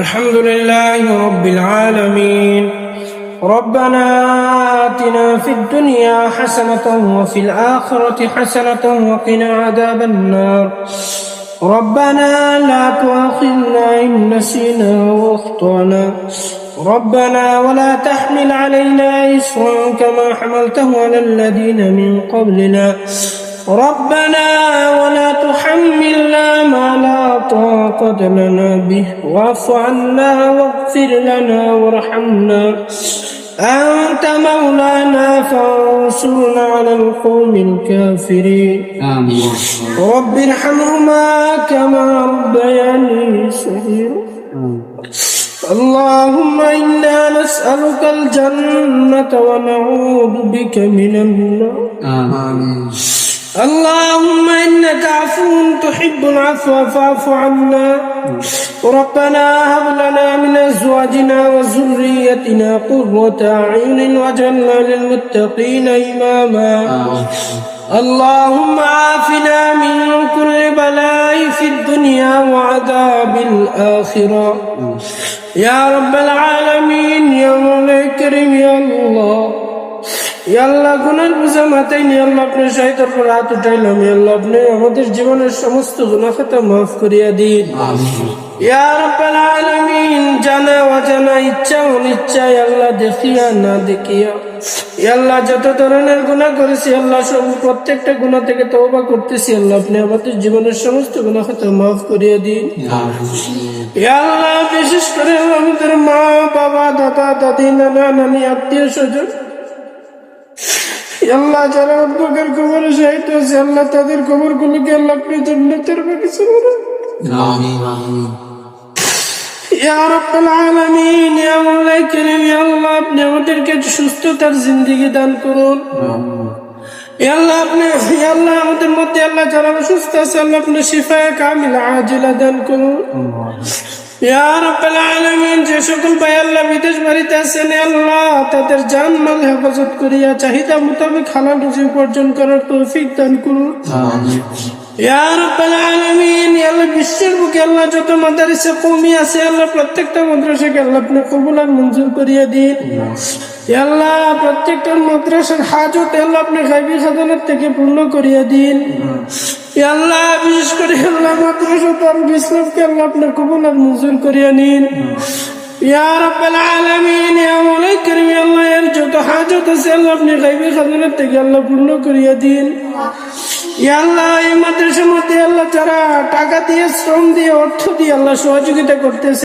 الحمد لله رب العالمين. ربنا آتنا في الدنيا حسنة وفي الآخرة حسنة وقنا عذاب النار. ربنا لا تؤاخذنا إن نسينا وأخطأنا. ربنا ولا تحمل علينا إصرا كما حملته على الذين من قبلنا. ربنا ولا تحملنا ما لا طاقة لنا به واعف عنا واغفر لنا وارحمنا أنت مولانا فانصرنا على القوم الكافرين. آمين. رب ارحمهما كما ربياني صغيرا. اللهم إنا نسألك الجنة ونعوذ بك من النار. آمين. اللهم إنك عفو تحب العفو فاعف عنا. ربنا هب لنا من أزواجنا وذريتنا قرة أعين واجعلنا للمتقين إماما. اللهم عافنا من كل بلاء في الدنيا وعذاب الآخرة يا رب العالمين. يا مولاي الكريم يا الله يا الله গুনার বোঝা মাথায় নিয়ে আল্লাহ আপনার শাহিদের পর হাত উঠাইলাম। ইয়া আল্লাহ আপনি আমাদের জীবনের সমস্ত গুনাহ খাতা মাফ করিয়া দিন। আমিন। ইয়া রাব্বাল আলামিন জানা অজানা ইচ্ছা অনিচ্ছা আল্লাহ দেখিয়া না দেখিয়া ইয়া আল্লাহ যত ধরনের গুনাহ করেছি আল্লাহ সব প্রত্যেকটা গুনাহ থেকে তওবা করতেছি। আল্লাহ আপনি আমাদের জীবনের সমস্ত গুনাহ খাতা মাফ করিয়া দিন। আমিন। ইয়া আল্লাহ বিশেষ করে আমাদের মা বাবা দাদা দাদি নানা নানি আত্মীয় স্বজন আল্লাহ যারা অন্ধকার কবরে শাহিদ হয়েছে আল্লাহ তাদের কবরগুলোকে আল্লাহ আপনি জান্নাতের বাগিচা বানান। আমিন আমিন। ইয়া রাব্বাল আলামিন ইয়া মাওলাই কারীম ইয়া আল্লাহ আপনি আমাদেরকে সুস্থতার জিন্দেগি দান করুন। ইয়া আল্লাহ আপনি ইয়া আল্লাহ আমাদের মধ্যে আল্লাহ যারা অসুস্থ আছে আল্লাহ আপনি শিফায়ে কামিলা আজিলা দান করুন। ইয়া রাব্বাল আলামিন যে সকল ভাই আল্লাহ বিদেশ বাড়িতে আছেন আল্লাহ তাদের জান মাল হেফাজত করিয়া চাহিদা মোতাবেক হালাল রুজি উপার্জন করার তৌফিক দান করুন। আমিন। ইয়া রাব্বাল আলামিন ইয়া আল্লাহ বিশ্বের বুকে আল্লাহ যত মাদ্রাসা কওমি আছে আল্লাহ প্রত্যেকটা মাদ্রাসাকে আল্লাহ আপনি কবুল আর মঞ্জুর করিয়া দিন। ইয়া আল্লাহ প্রত্যেকটা মাদ্রাসার হাজত আল্লাহ আপনি গায়বী খাজানার থেকে পূর্ণ করিয়া দিন। ইয়া আল্লাহ বিশেষ করে আল্লাহ মাদ্রাসা দারুল ইসলামকে আল্লাহ আপনি কবুল আর মঞ্জুর করিয়া নিন। ইয়া রাব্বাল আলামিন ইয়া মাওলাই কারীম ইয়া আল্লাহ এর যত হাজত আছে আল্লাহ আপনি গায়বী খাজানার থেকে আল্লাহ পূর্ণ করিয়া দিন। ইয়া আল্লাহ এই মাদ্রাসার মধ্যে আল্লাহ যারা টাকা দিয়ে শ্রম দিয়ে অর্থ দিয়ে আল্লাহ সহযোগিতা করতেছে